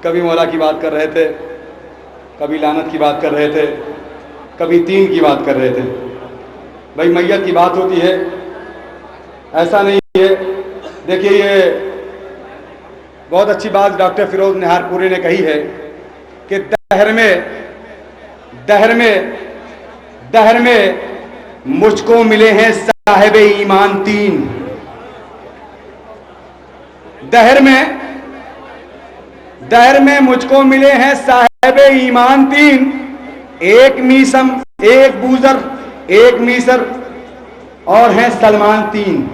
کبھی مولا کی بات کر رہے تھے، کبھی لعنت کی بات کر رہے تھے، کبھی تین کی بات کر رہے تھے. بھائی میت کی بات ہوتی ہے، ایسا نہیں ہے. دیکھیے یہ بہت اچھی بات ڈاکٹر فیروز نہار پوری نے کہی ہے کہ دہر میں مجھ کو ملے ہیں صاحب ایمان تین. دہر میں مجھ کو ملے ہیں صاحب ایمان تین، ایک میسم، ایک بوزر، ایک میسر اور ہیں سلمان تین.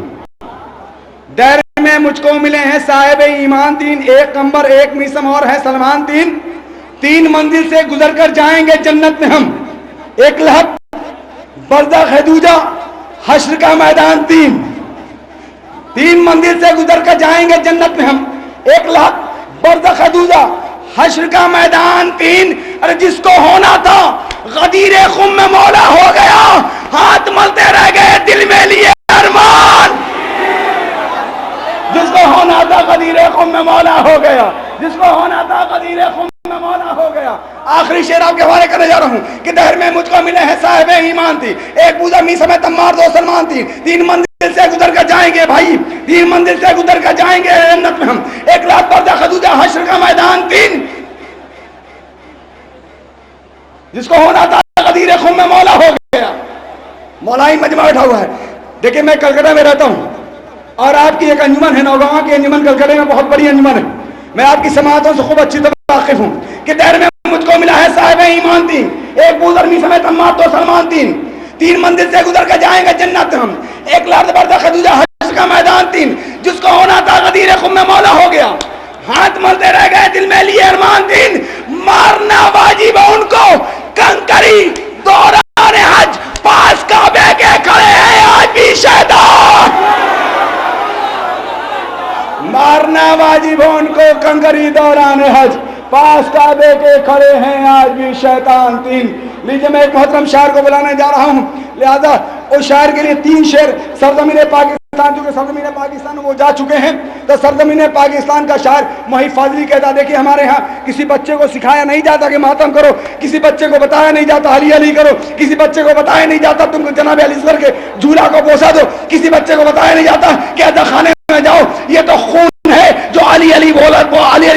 دہر میں مجھ کو ملے ہیں صاحب ایمان تین، ایک قمبر، ایک میسم اور ہیں سلمان تین. تین منزل سے گزر کر جائیں گے جنت میں ہم، ایک لہب، برزخ دوجا، حشر کا میدان تین. تین منزل سے گزر کر جائیں گے جنت میں ہم، ایک لہب، برزخ دوجا، حشر کا میدان تین. ارے جس کو ہونا تھا غدیر خم میں مولا ہو گیا، ہاتھ ملتے رہ گئے دل میں لیے ارمان. جس کو ہونا تھا غدیر خم میں مولا ہو گیا، جس کو ہونا تھا غدیر خم میں مولا ہو گیا. آخری شعر آپ کے حوالے کرنے جا رہا ہوں کہ دہر میں مجھ کو ملے ہیں صاحب ایمان تھی، ایک بوزا میسم تمار دو سلمان تھی. تین منزل سے گزر کر جائیں گے بھائی، تین منزل سے گزر کر جائیں گے جنت میں ہم، ایک لاکھ پردہ خدوجہ، حشر کا میدان تین. جس کو ہونا تھا غدیر خم میں مولا ہو گیا. مولائی مجمع بیٹھا ہوا ہے. دیکھیں میں کلکتہ میں رہتا ہوں اور آپ کی ایک انجمن ہے، نوگاں کی انجمن کلکتہ میں بہت بڑی انجمن ہے. میں آپ کی سماعتوں سے خوب اچھی طرح واقف ہوں کہ دہر میں مجھ کو ملا ہے صاحب ایمان تین، ایک بوزر میسم تمار دو سلمان تین. تین منزل سے گزر کر جائیں گے جنت ہم، ایک لارد برزخ خدوجہ، حشر کا میدان تین. جس کو ہونا تھا غدیر خم میں مولا ہو گیا، ہاتھ ملتے رہ گئے دل میں لیے ارمان تین. مارنا واجب ان کو کنکری دوران حج، پاس کعبے کے کھڑے ہیں آج بھی شیطان. مارنا واجب ان کو کنکری دوران حج، پاس کعبے کے کھڑے ہیں آج بھی شیطان تین. لیجئے میں ایک محترم شاعر کو بلانے جا رہا ہوں، لہذا اس شاعر کے لیے تین شعر. سرزمین پاکستان، چونکہ سرزمین پاکستان وہ جا چکے ہیں تو سرزمین پاکستان کا شاعر محب فاضلی کہتا. دیکھیے ہمارے ہاں کسی بچے کو سکھایا نہیں جاتا کہ ماتم کرو، کسی بچے کو بتایا نہیں جاتا علی علی کرو، کسی بچے کو بتایا نہیں جاتا تم جناب علی اصغر کے جھولا کو بوسا دو، کسی بچے کو بتایا نہیں جاتا کہ ادا خانے میں جاؤ. یہ تو خون ہے جو علی علی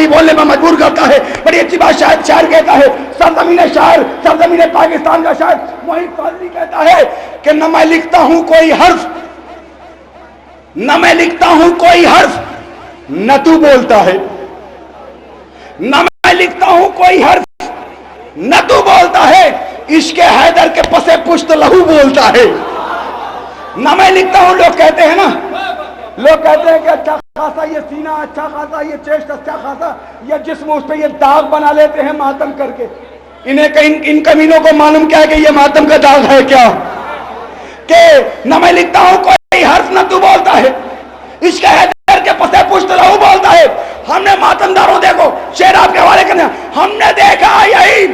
بولنے میں مجبور کرتا ہے. بڑی اچھی بات شاعر کہتا ہے، سرزمین پاکستان کا شاعر محب فاضلی کہتا ہے کہ نہ میں لکھتا ہوں کوئی حرف، نہ میں لکھتا ہوں کوئی حرف نہ تو بولتا ہے، نہ میں لکھتا ہوں کوئی حرف نہ تو بولتا ہے، عشق حیدر کے پسے پشت لہو بولتا ہے. نہ میں لکھتا ہوں، لوگ کہتے ہیں نا، لوگ کہتے ہیں کہ اچھا خاصا یہ سینہ، اچھا خاصا یہ چیسٹ، اچھا خاصا یہ جسم، اس پہ یہ داغ بنا لیتے ہیں ماتم کر کے. انہیں ان کمینوں کو معلوم کیا ہے کہ یہ ماتم کا داغ ہے کیا؟ کہ نہ میں لکھتا ہوں کوئی حرف نہ تو بولتا ہے، عشق حیدر کے پسے پشت لہو بولتا ہے. ہم نے ماتم داروں، دیکھو شعر آپ کے حوالے کرنا، ہم نے دیکھا یہی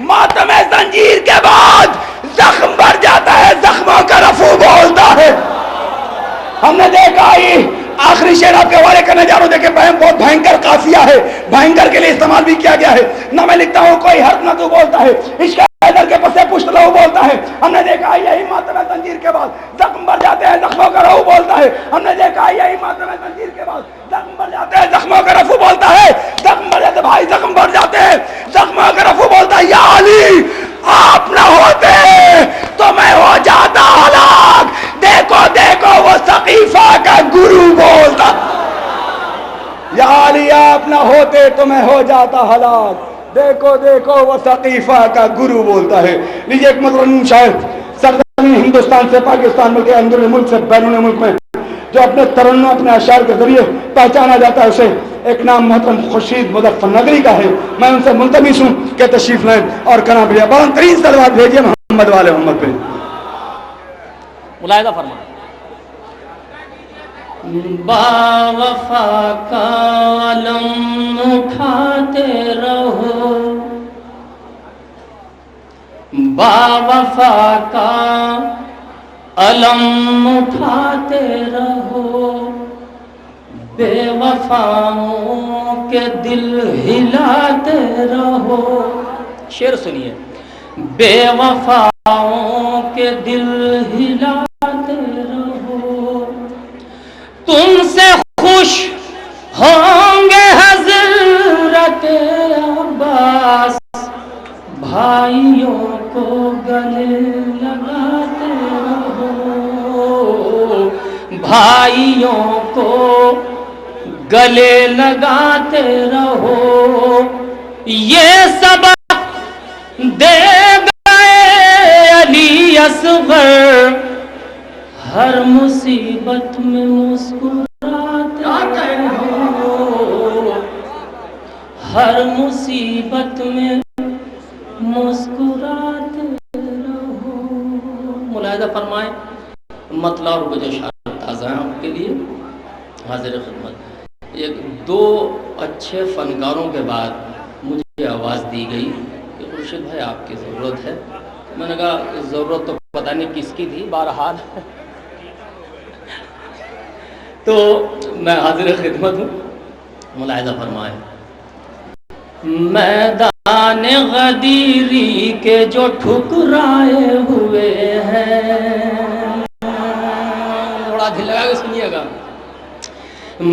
ماتم زنجیر کے بعد زخم بھر جاتا ہے، زخموں کا رفو بولتا ہے. ہم نے دیکھا ہی آخری شعر آپ کے حوالے کرنے جا رہا ہوں. دیکھیں بہت بھینکر قافیہ ہے، بھینکر کے لیے استعمال بھی کیا گیا ہے. نہ میں لکھتا ہوں کوئی حرف نہ تو بولتا ہے، عشق حیدر کے پسے پشت لہو بولتا ہے. ہم نے دیکھا یہی ماتم زنجیر کے بعد زخم بھر جاتے ہیں، زخموں کا رفو بولتا ہے. ہم نے دیکھا یہی ماتم زنجیر کے بعد زخم بھر جاتے ہیں، زخموں کا رفو بولتا ہے. زخم بھر جاتے بھائی، زخم بھر جاتے ہیں، زخموں کا رفو بولتا ہے. یا علی آپ نہ ہوتے تو میں ہو جاتا ہلاک، دیکھو دیکھو وہ سقیفہ کا گرو بولتا. یا علی آپ نہ ہوتے تو میں ہو جاتا ہلاک، دیکھو دیکھو وہ سقیفہ کا گرو بولتا ہے. لیجیے ایک مطلب شاعر سرزمین ہندوستان سے پاکستان ملک کے اندرون ملک سے بیرون ملک میں جو اپنے ترنم، اپنے اشعار کے ذریعے پہچانا جاتا ہے، اسے ایک نام محترم خورشید مظفر نگری کا ہے. میں ان سے ملتمس ہوں کہ تشریف لائیں اور کلام بھیجیں. بلند ترین صلوات بھیجیے محمد والے محمد پہ. ملاحظہ فرمائیں. با وفا کا علم اٹھاتے رہو، با وفا کا علم اٹھاتے رہو، بے وفاؤں کے دل ہلاتے رہو. شعر سنیے. بے وفاؤں کے دل ہلاتے رہو. تم سے خوش ہوں گے حضرت عباس. بھائیوں کو گلے لگاتے رہو. بھائیوں کو گلے لگاتے رہو. یہ سبق دے گئے علی اصغر. ہر مصیبت میں مسکراتے رہو. ہر مصیبت میں مسکراتے رہو. ملاحظہ فرمائیں مطلع اور گزشتہ تازہ ہیں آپ کے لیے حاضر خدمت. ایک دو اچھے فنکاروں کے بعد مجھے آواز دی گئی کہ خورشید بھائی آپ کی ضرورت ہے. میں نے کہا ضرورت تو پتہ نہیں کس کی تھی, بہرحال تو میں حاضر خدمت ہوں. ملاحظہ فرمائیں. میدان غدیری کے جو ٹھکرائے ہوئے ہیں, تھوڑا دل لگا کے سنیے گا.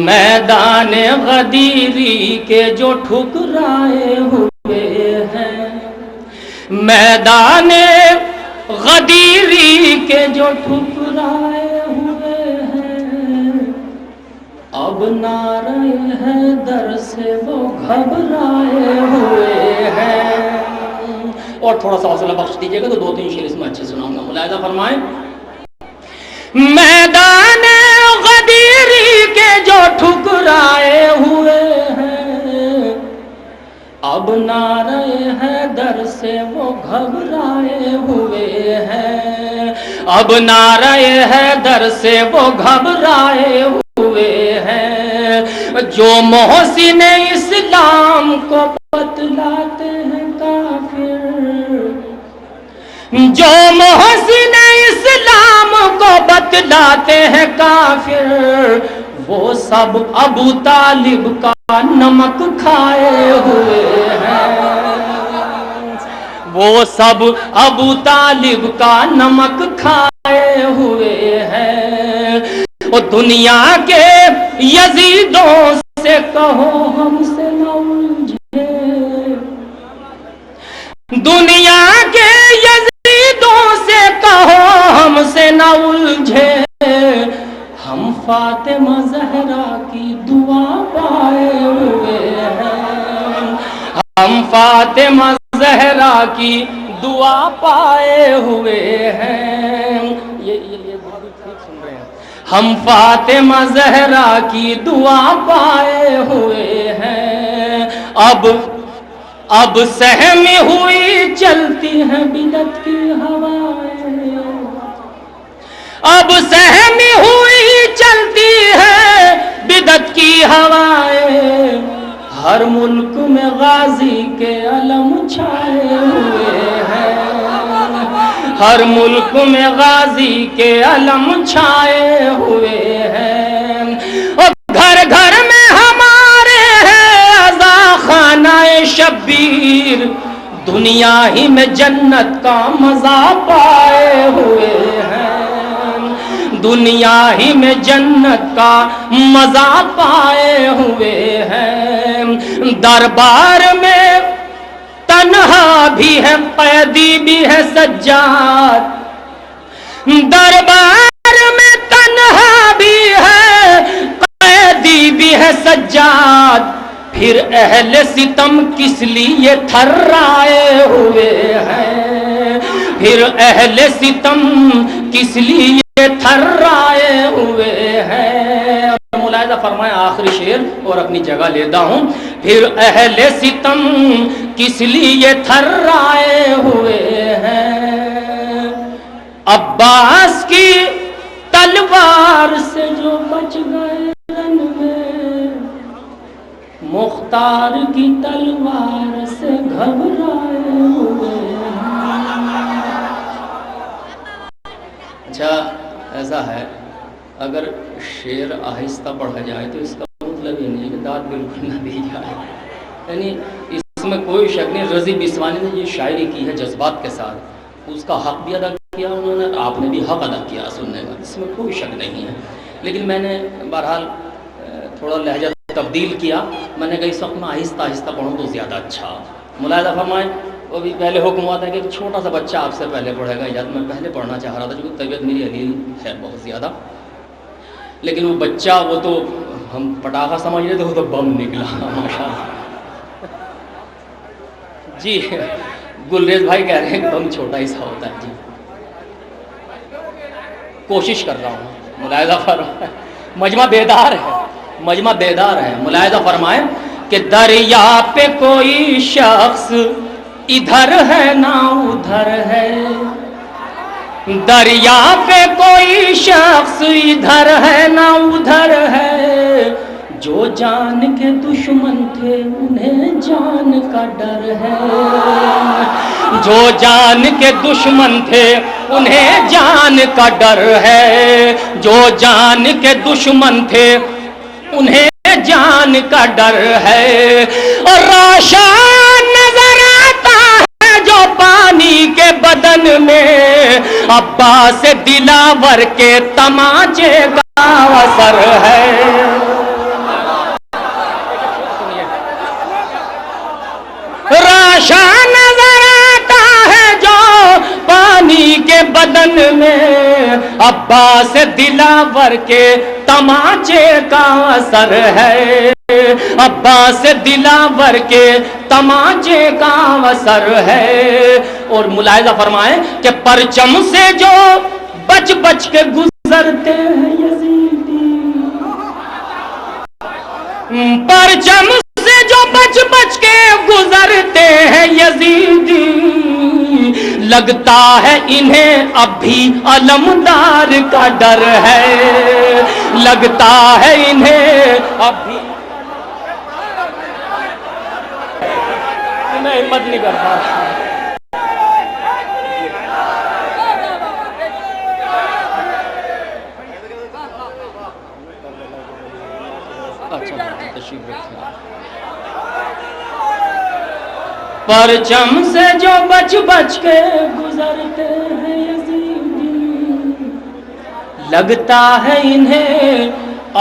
میدان غدیری کے جو ٹھکرائے ہوئے ہیں. میدان غدیری کے جو ٹھکرائے ہوئے ہیں. اب نعرہ حیدر سے وہ گھبرائے ہوئے ہیں. اور تھوڑا سا حوصلہ بخش دیجیے گا تو دو تین شعر اس میں اچھے سناؤں گا. ملاحظہ فرمائیں. میدان غدیری کے جو ٹھکرائے ہوئے ہیں. اب نعرہ حیدر سے وہ گھبرائے ہوئے ہیں. اب نعرہ حیدر سے وہ گھبرائے ہوئے ہیں. جو محسن اسلام کو بتلاتے ہیں کافر. جو محسن اسلام کو بتلاتے ہیں کافر. وہ سب ابو طالب کا نمک کھائے ہوئے ہیں. وہ سب ابو طالب کا نمک کھائے ہوئے ہیں. اور دنیا کے یزیدوں سے کہو ہم سے نہ الجھے. دنیا کے یزیدوں سے کہو ہم سے نہ الجھے. ہم فاطمہ زہرا کی دعا پائے ہوئے ہیں. ہم فاطمہ زہرا کی دعا پائے ہوئے ہیں. یہ ٹھیک سن رہے ہیں. ہم فاطمہ زہرا کی دعا پائے ہوئے ہیں. اب سہمی ہوئی چلتی ہیں بدعت کی ہوائیں. اب سہمی ہوئی چلتی ہے بدعت کی ہوائیں. ہر ملک میں غازی کے علم چھائے ہوئے ہیں. ہر ملک میں غازی کے علم چھائے ہوئے ہیں. اور گھر گھر میں ہمارے ہیں عزا خانہ شبیر. دنیا ہی میں جنت کا مزہ پائے ہوئے ہیں. دنیا ہی میں جنت کا مزہ پائے ہوئے ہیں. دربار میں تنہا بھی ہے قیدی بھی ہے سجاد. دربار میں تنہا بھی ہے قیدی بھی ہے سجاد. پھر اہل ستم کس لیے تھرائے ہوئے ہیں. پھر اہل ستم کس لیے تھرائے ہوئے ہیں. ملاحظہ فرمائیں آخری شعر اور اپنی جگہ لیتا ہوں. پھر اہل ستم کس لیے تھرائے ہوئے ہیں. عباس کی تلوار سے جو بچ گئے رن میں. مختار کی تلوار سے گھبرائے ہوئے ہیں. اچھا ایسا ہے اگر شعر آہستہ پڑھا جائے تو اس کا مطلب یہ نہیں کہ اولاد بالکل نہ دی جائے. یعنی اس میں کوئی شک نہیں, رضی بسوانی نے یہ شاعری کی ہے جذبات کے ساتھ, اس کا حق بھی ادا کیا انہوں نے, آپ نے بھی حق ادا کیا سننے کا, اس میں کوئی شک نہیں ہے. لیکن میں نے بہرحال تھوڑا لہجہ تبدیل کیا, میں نے کہا اس وقت میں آہستہ آہستہ پڑھوں تو زیادہ اچھا. ملاحظہ فرمائیں, وہ بھی پہلے حکم ہوا تھا کہ ایک چھوٹا سا بچہ آپ سے پہلے پڑھے گا, اجازت میں پہلے پڑھنا چاہ رہا تھا کیونکہ طبیعت میری علیل ہے بہت زیادہ. لیکن وہ بچہ, وہ تو ہم پٹاخہ سمجھ رہے تھے, وہ تو بم نکلا ماشاء اللہ. جی گلریز بھائی کہہ رہے ہیں کہ بم چھوٹا ہی سا ہوتا ہے. جی کوشش کر رہا ہوں. ملاحظہ فرمائیں, مجمع بیدار ہے, مجمع بیدار ہے. ملاحظہ فرمائیں کہ دریا پہ کوئی شخص ادھر ہے نہ ادھر ہے, دریا پہ کوئی شخص ادھر ہے نہ ادھر ہے, جو جان کے دشمن تھے انہیں جان کا ڈر ہے, جو جان کے دشمن تھے انہیں جان کا ڈر ہے, جو جان کے دشمن تھے انہیں جان کا ڈر ہے. اور روشن نظر آتا ہے جو پانی کے بدن میں, عباس دلاور کے تماچے کا اثر ہے. روشن نظر آتا ہے جو پانی کے بدن میں, عباس دلاور کے تماچے کا اثر ہے, عباس دلاور کے تماچے کا اثر ہے. اور ملاحظہ فرمائیں کہ پرچم سے جو بچ بچ کے گزرتے ہیں یزیدی, پرچم سے جو بچ بچ کے گزرتے ہیں یزیدی, لگتا ہے انہیں اب بھی علمدار کا ڈر ہے, لگتا ہے انہیں اب بھی. میں ہمت نہیں کرتا. پرچم سے جو بچ بچ کے گزرتے ہیں یزیدی, لگتا ہے انہیں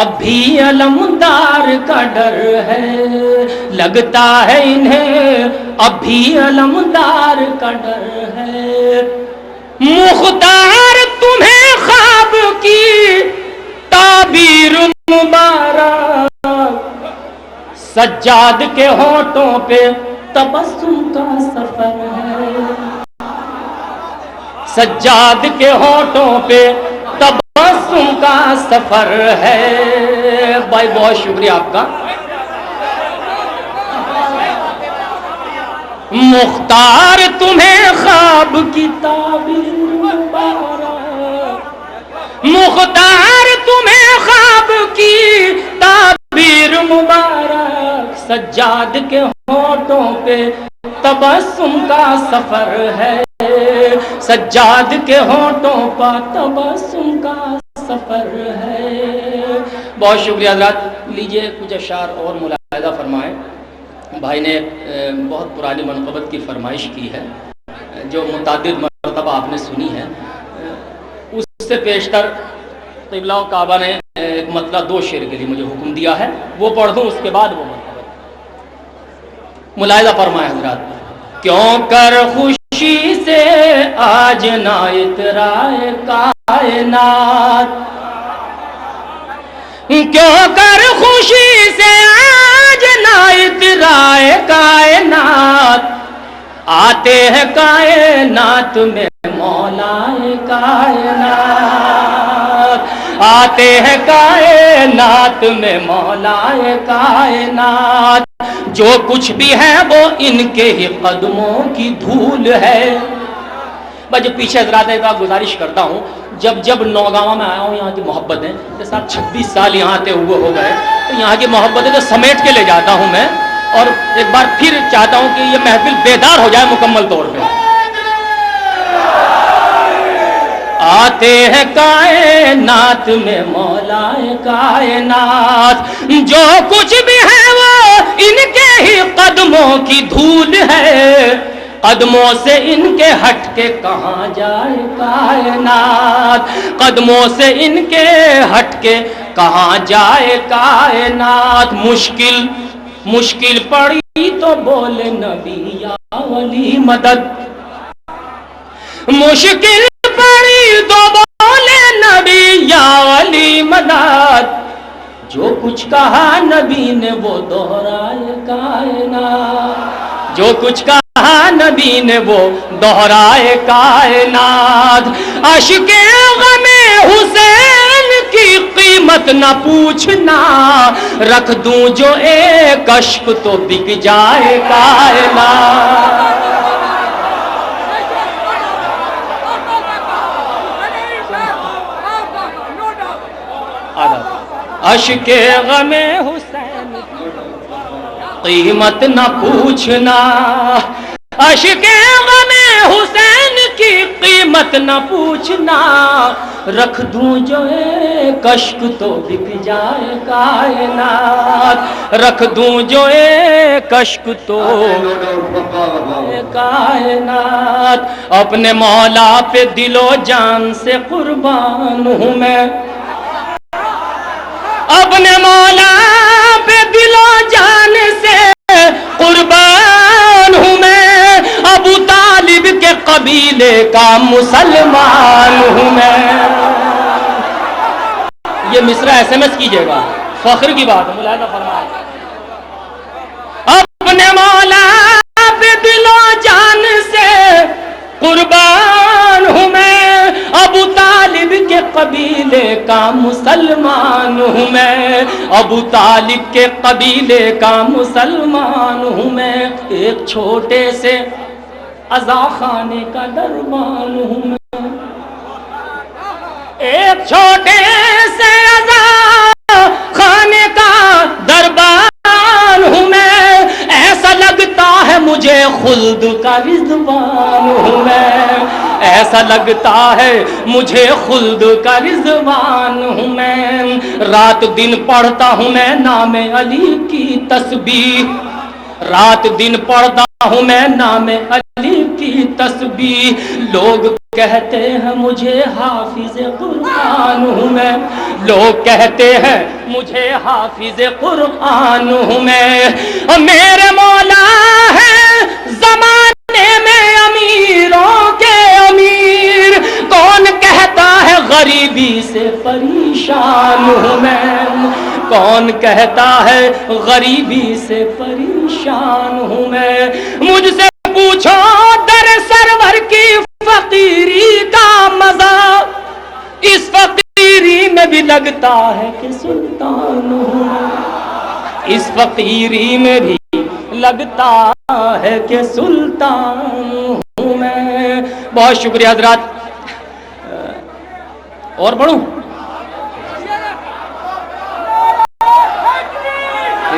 اب بھی علمدار کا ڈر ہے, لگتا ہے انہیں اب بھی علمدار کا ڈر ہے. مختار تمہیں خواب کی تعبیر مبارک, سجاد کے ہونٹوں پہ تبسم کا سفر ہے, سجاد کے ہونٹوں پہ تبسم کا سفر ہے. بھائی بہت شکریہ آپ کا. مختار تمہیں خواب کی تعبیر مبارک, مختار تمہیں خواب کی تعبیر مبارک, سجاد کے ہونٹوں پہ تبسم کا سفر ہے, سجاد کے ہونٹوں پر تبسم کا سفر ہے. بہت شکریہ حضرات. لیجئے کچھ اشعار اور ملاحظہ فرمائیں. بھائی نے بہت پرانی منقبت کی فرمائش کی ہے جو متعدد مرتبہ آپ نے سنی ہے. اس سے پیشتر قبلہ و کعبہ نے ایک مطلع 2 شعر کے لیے مجھے حکم دیا ہے, وہ پڑھ دوں, اس کے بعد وہ منقبت. ملاحظہ فرمائیں حضرات. کیوں کر خوشی سے آج نہ اترائے کائنات, کیوں کر خوشی سے آج نہ اترائے کائنات, آتے ہیں کائنات میں مولائے کائنات, آتے ہیں کائنات میں مولائے کائنات, جو کچھ بھی ہے وہ ان کے ہی قدموں کی دھول ہے. میں جو پیچھے حضرات ایک بار گزارش کرتا ہوں, جب نوگاواں میں آیا ہوں, یہاں کی محبتیں کے ساتھ 26 سال یہاں آتے ہوئے ہو گئے, تو یہاں کی محبتیں تو سمیٹ کے لے جاتا ہوں میں, اور ایک بار پھر چاہتا ہوں کہ یہ محفل بیدار ہو جائے مکمل طور پہ. آتے ہیں کائنات میں مولائے کائنات، جو کچھ بھی ہے وہ ان کے ہی قدموں کی دھول ہے، قدموں سے ان کے ہٹ کے کہاں جائے کائنات، قدموں سے ان کے ہٹ کے کہاں جائے کائنات۔ مشکل پڑی تو بولے نبی یا ولی مدد، مشکل پڑی تو بولے نبی یا ولی مدد، جو کچھ کہا نبی نے وہ دہرائے کائنات، جو کچھ کہا نبی نے وہ دہرائے کائنات۔ عشق غم حسین کی قیمت نہ پوچھنا، رکھ دوں جو ایک اشک تو بک جائے کائنات۔ عشق غم حسین قیمت نہ پوچھنا، عشق غم حسین کی قیمت نہ پوچھنا، رکھ دوں جو ایک اشک تو بک جائے کائنات، رکھ دوں جو ایک اشک تو کائنات۔ اپنے مولا پہ دل و جان سے قربان ہوں میں، اپنے مولا پہ دل و جان سے قربان ہوں میں، ابو طالب کے قبیلے کا مسلمان ہوں میں۔ یہ مصرع SMS کیجئے گا، فخر کی بات ہے، ملاحظہ فرمائے۔ اپنے مولا پہ دل و جان سے قربان ہوں میں، ابو طالب کے قبیلے کا مسلمان ہوں میں، ابو طالب کے قبیلے کا مسلمان ہوں میں۔ ایک چھوٹے سے عزا خانے کا دربان ہوں میں، ایک چھوٹے سے عزا خانے کا دربان ہوں میں، ایسا لگتا ہے مجھے خلد کا رضوان ہوں میں، ایسا لگتا ہے مجھے خلد کا رضوان ہوں میں۔ رات دن پڑھتا ہوں میں نام علی کی تسبیح، رات دن پڑھتا ہوں میں نام علی کی تسبیح، لوگ کہتے ہیں مجھے حافظ قرآن ہوں میں، لوگ کہتے ہیں مجھے حافظ قرآن ہوں میں۔ میرے مولا ہے زمانے میں امیروں کے امیر، کون کہتا ہے غریبی سے پریشان ہوں میں، کون کہتا ہے غریبی سے پریشان ہوں میں۔ مجھ سے پوچھو در سرور کی فقیری کا مزہ، اس فقیری میں بھی لگتا ہے کہ سلطان ہوں میں، اس فقیری میں بھی لگتا ہے کہ سلطان ہوں میں۔ بہت شکریہ حضرات، اور پڑھوں؟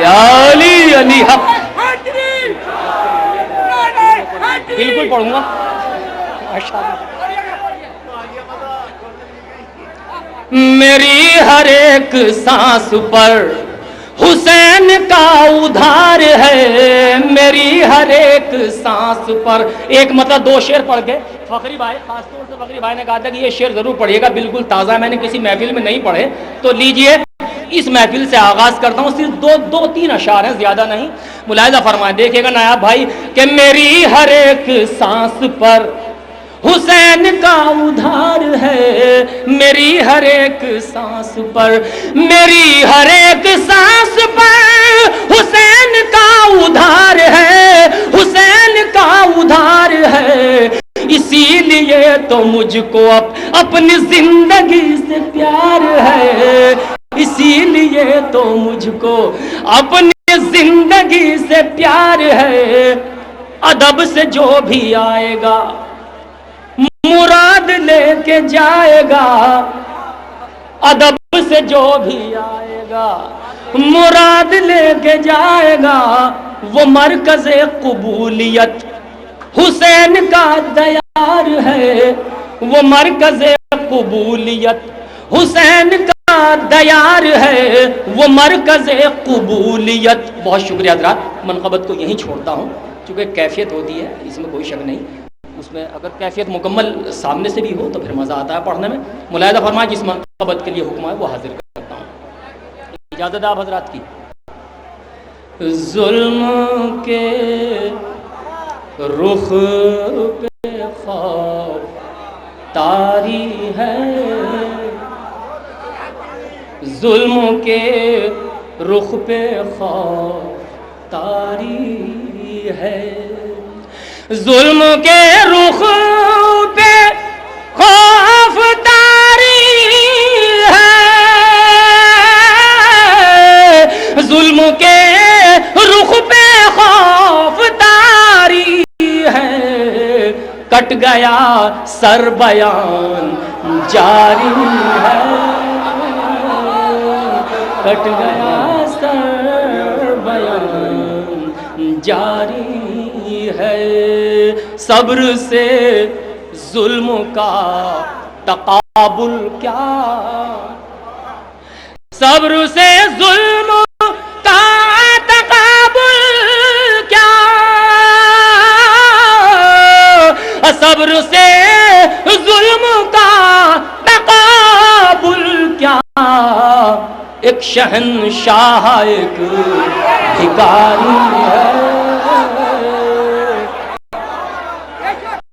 یا علی علی حق، بالکل پڑھوں گا۔ میری ہر ایک سانس پر حسین کا ادھار ہے، میری ہر ایک سانس پر۔ ایک مطلب دو شعر پڑھ کے فخری بھائی، خاص طور سے فخری بھائی نے کہا تھا کہ یہ شعر ضرور پڑھیے گا، بالکل تازہ، میں نے کسی محفل میں نہیں پڑھے، تو لیجئے اس محفل سے آغاز کرتا ہوں، صرف دو تین اشعار ہیں، زیادہ نہیں، ملاحظہ فرمائیں، دیکھیے گا نایاب بھائی کہ میری ہر ایک سانس پر حسین کا ادھار ہے، میری ہر ایک سانس پر، میری ہر ایک سانس پر حسین کا ادھار ہے، حسین کا ادھار ہے، اسی لیے تو مجھ کو اپنی زندگی سے پیار ہے، اسی لیے تو مجھ کو اپنی زندگی سے پیار ہے۔ ادب سے جو بھی آئے گا مراد لے کے جائے گا، ادب سے جو بھی آئے گا مراد لے کے جائے گا، وہ مرکز قبولیت حسین کا دیار ہے، وہ مرکز قبولیت حسین کا دیار ہے وہ مرکز قبولیت. بہت شکریہ حضرات، منقبت کو یہیں چھوڑتا ہوں چونکہ کیفیت ہوتی ہے اس میں کوئی شک نہیں، اس میں اگر کیفیت مکمل سامنے سے بھی ہو تو پھر مزہ آتا ہے پڑھنے میں. ملاحظہ فرمائیں جس منقبت کے لیے حکم ہے وہ حاضر کرتا ہوں. اجازت آپ حضرات کی. ظلم کے رخ پہ خوف طاری ہے، ظلم کے رخ پہ خوف طاری ہے، ظلم کے رخ پہ خوف طاری ہے، ظلم کے رخ پہ خوف طاری ہے، کٹ گیا سر بیان جاری ہے، کٹ گیا سر بیان جاری ہے. صبر سے ظلم کا تقابل کیا، صبر سے ظلم کا تقابل کیا، صبر سے ظلم کا تقابل کیا، ایک شہنشاہ ایک بھکاری ہے،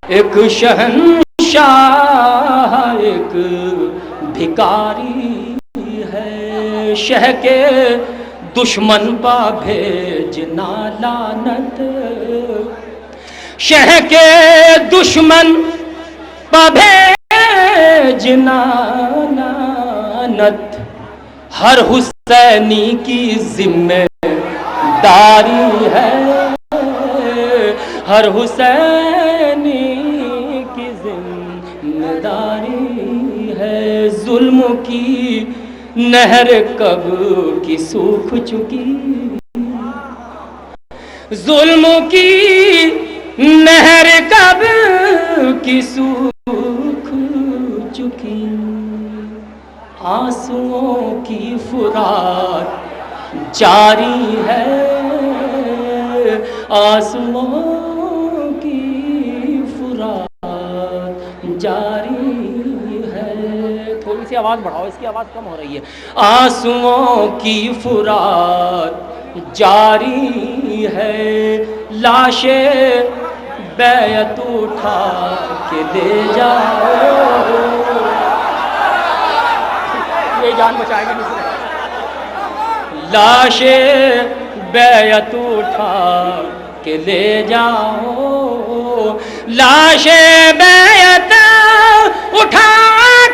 ایک شہنشاہ ایک بھکاری ہے، شہ کے دشمن پا بھیجنا لعنت، شہ کے دشمن پا بھیجنا لعنت، ہر حسینی کی ذمہ داری ہے، ہر حسینی کی ذمہ داری ہے. ظلم کی نہر کب کی سوکھ چکی، ظلم کی نہر کب کی سوکھ چکی، آنسوؤں کی فرات جاری ہے، آنسوؤں کی فرات جاری ہے. تھوڑی سی آواز بڑھاؤ، اس کی آواز کم ہو رہی ہے. آنسوؤں کی فرات جاری ہے، لاشیں بیعت اٹھا کے لے جاؤ، یہ جان بچائے گا نہیں، لاشیں بیعت اٹھا کے لے جاؤ، لاشیں بیعت اٹھا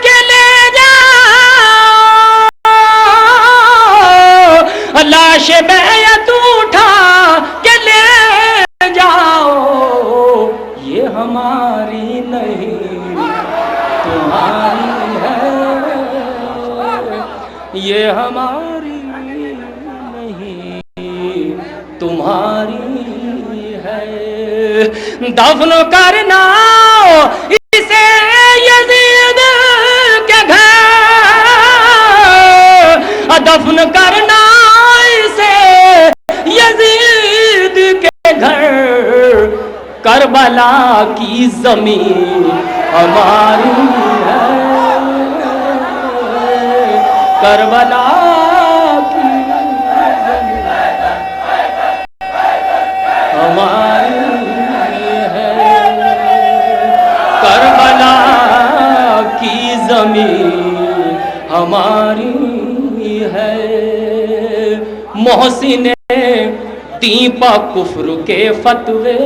کے لے جاؤ، لاشیں بیعت اٹھا کے لے جاؤ، یہ ہماری نہیں تمہاری ہے، یہ ہماری نہیں تمہاری ہے. دفن کرنا اسے یزید کے گھر، دفن کرنا اسے یزید کے گھر، کربلا کی زمین ہماری ہے، کربلا کی ہماری ہے، کربلا کی زمین ہماری ہے. محسن دیپا کفر کے فتوے.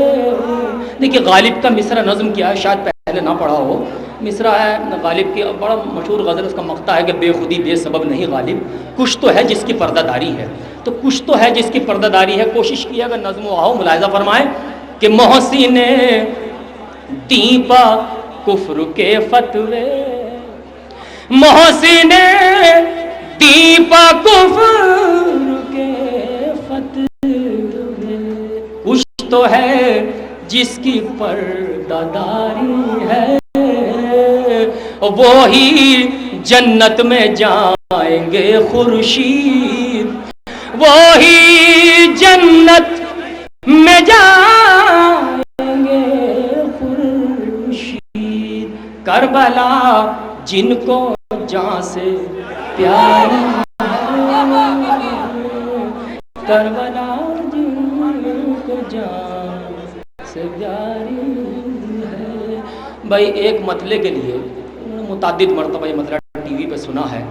دیکھیے غالب کا مصرع نظم کیا ہے، شاید پہلے نہ پڑھا ہو. مصرع ہے غالب کی بڑا مشہور غزل، اس کا مقطع ہے کہ بے خودی بے سبب نہیں غالب، کچھ تو ہے جس کی پردہ داری ہے. تو کچھ تو ہے جس کی پردہ داری ہے. کوشش کیا اگر نظم و آؤ ملاحظہ فرمائیں کہ محسن دیپا کفر کے فتوے، محسن دیپا کفر کے فتوے، کچھ تو ہے جس کی پردہ داری ہے، وہی جنت میں جائیں گے خورشید، وہی جنت میں جائیں گے خورشید، کربلا جن کو جان سے پیار کربلا جن کو جان سے پیاری ہے۔ بھائی ایک مطلع کے لیے متعدد مرتبہ یہ مطلع ٹی وی پہ سنا ہے،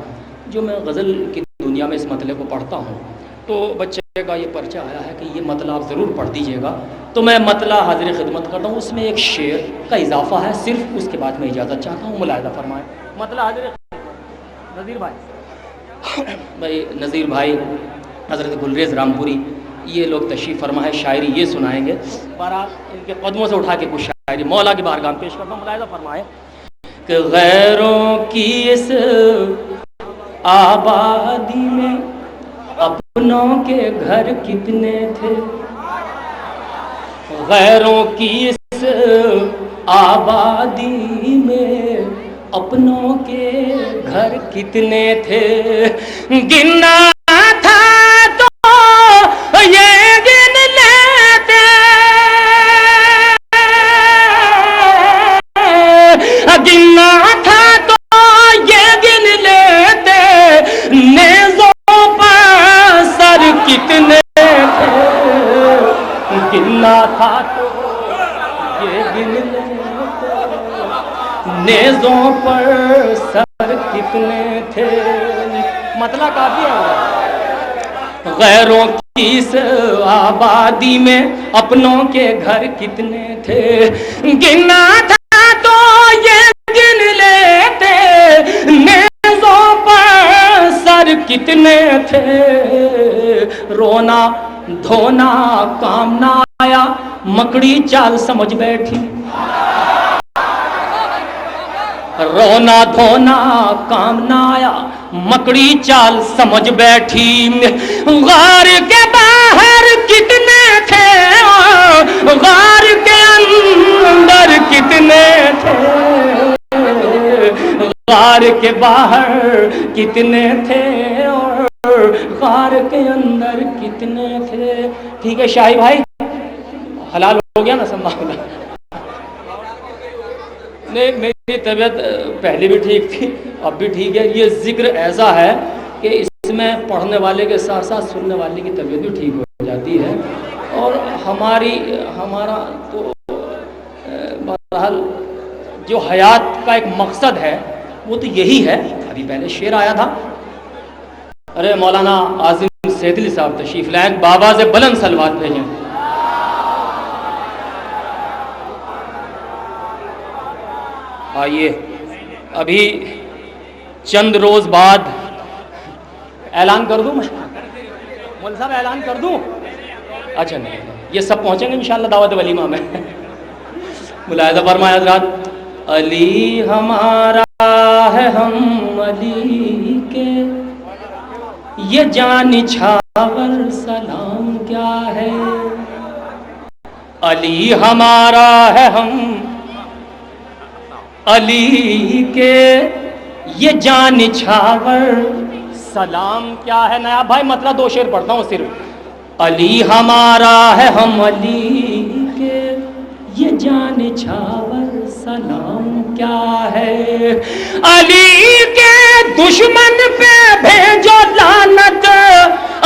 جو میں غزل کی دنیا میں اس مطلع کو پڑھتا ہوں تو بچے کا یہ پرچہ آیا ہے کہ یہ مطلع آپ ضرور پڑھ دیجیے گا، تو میں مطلع حاضر خدمت کرتا ہوں۔ اس میں ایک شعر کا اضافہ ہے، صرف اس کے بعد میں اجازت چاہتا ہوں، ملاحظہ فرمائیں۔ مطلع حاضر نذیر بھائی نذیر بھائی حضرت گلریز رامپوری یہ لوگ تشریف فرما ہے، شاعری یہ سنائیں گے۔ بہرحال ان کے قدموں سے اٹھا کے کچھ شاعری مولا کی بارگاہ میں پیش کرتا ہوں، ملاحظہ فرمائیں کہ غیروں کی اس آبادی میں اپنوں کے گھر کتنے تھے، غیروں کی اس آبادی میں اپنوں کے گھر کتنے تھے، گننا تھا تو یہ گن لیتے، گننا تھا تو یہ گن لیتے، نیزوں پر سر کتنے تھے، گننا تھا تو یہ گن لیتے، نیزوں پر سر کتنے تھے۔ مطلب کافی ہے، غیروں کی اس آبادی میں اپنوں کے گھر کتنے تھے، گننا تھا تو یہ گن لیتے، نیزوں پر سر کتنے تھے، رونا دھونا کام نہ آیا، مکڑی چال سمجھ بیٹھی، رونا دھونا کام نہ آیا، مکڑی چال سمجھ بیٹھی، غار کے باہر کتنے تھے، غار کے اندر کتنے تھے، غار کے باہر کتنے تھے اور غار کے اندر کتنے تھے۔ ٹھیک ہے شاہی بھائی، حلال ہو گیا نا سنبھال؟ نہیں میری طبیعت پہلے بھی ٹھیک تھی، اب بھی ٹھیک ہے۔ یہ ذکر ایسا ہے کہ اس میں پڑھنے والے کے ساتھ ساتھ سننے والے کی طبیعت بھی ٹھیک ہو جاتی ہے، اور ہمارا تو بہرحال جو حیات کا ایک مقصد ہے وہ تو یہی ہے۔ ابھی پہلے شعر آیا تھا، ارے مولانا عاظم سیدلی صاحب تشریف لائیں، بابا سے بلند صلوات بھیجیں۔ آئیے ابھی چند روز بعد اعلان کر دوں، میں مول صاحب اعلان کر دوں؟ اچھا نہیں، یہ سب پہنچیں گے انشاءاللہ دعوت ولیمہ میں۔ ملاحظہ فرمائے حضرات، علی ہمارا ہے ہم علی کے، یہ جان نچھاور سلام کیا ہے، علی ہمارا ہے ہم علی کے، یہ جان نچھاور سلام کیا ہے۔ نیا بھائی مطلب دو شعر پڑھتا ہوں صرف، علی ہمارا ہے ہم علی کے، یہ جان نچھاور سلام کیا ہے، علی کے دشمن پہ بھیجو لعنت،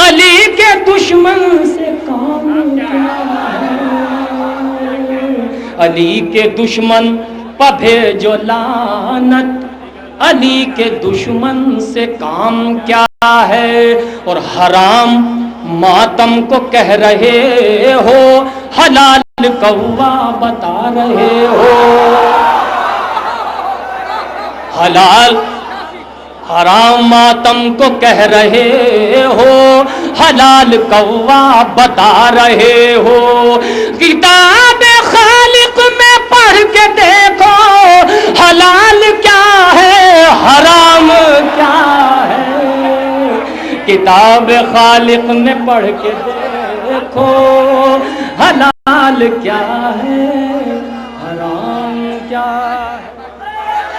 علی کے دشمن سے کام کیا ہے، علی کے دشمن پہ بھیجو لعنت، علی کے دشمن سے کام کیا ہے، اور حرام ماتم کو کہہ رہے ہو، حلال کوا بتا رہے ہو، حلال حرام ماتم کو کہہ رہے ہو، حلال کوا بتا رہے ہو، کتاب خالق میں پڑھ کے دیکھو، حلال کیا ہے حرام کیا ہے، کتاب خالق میں پڑھ کے دیکھو، حلال کیا ہے حرام کیا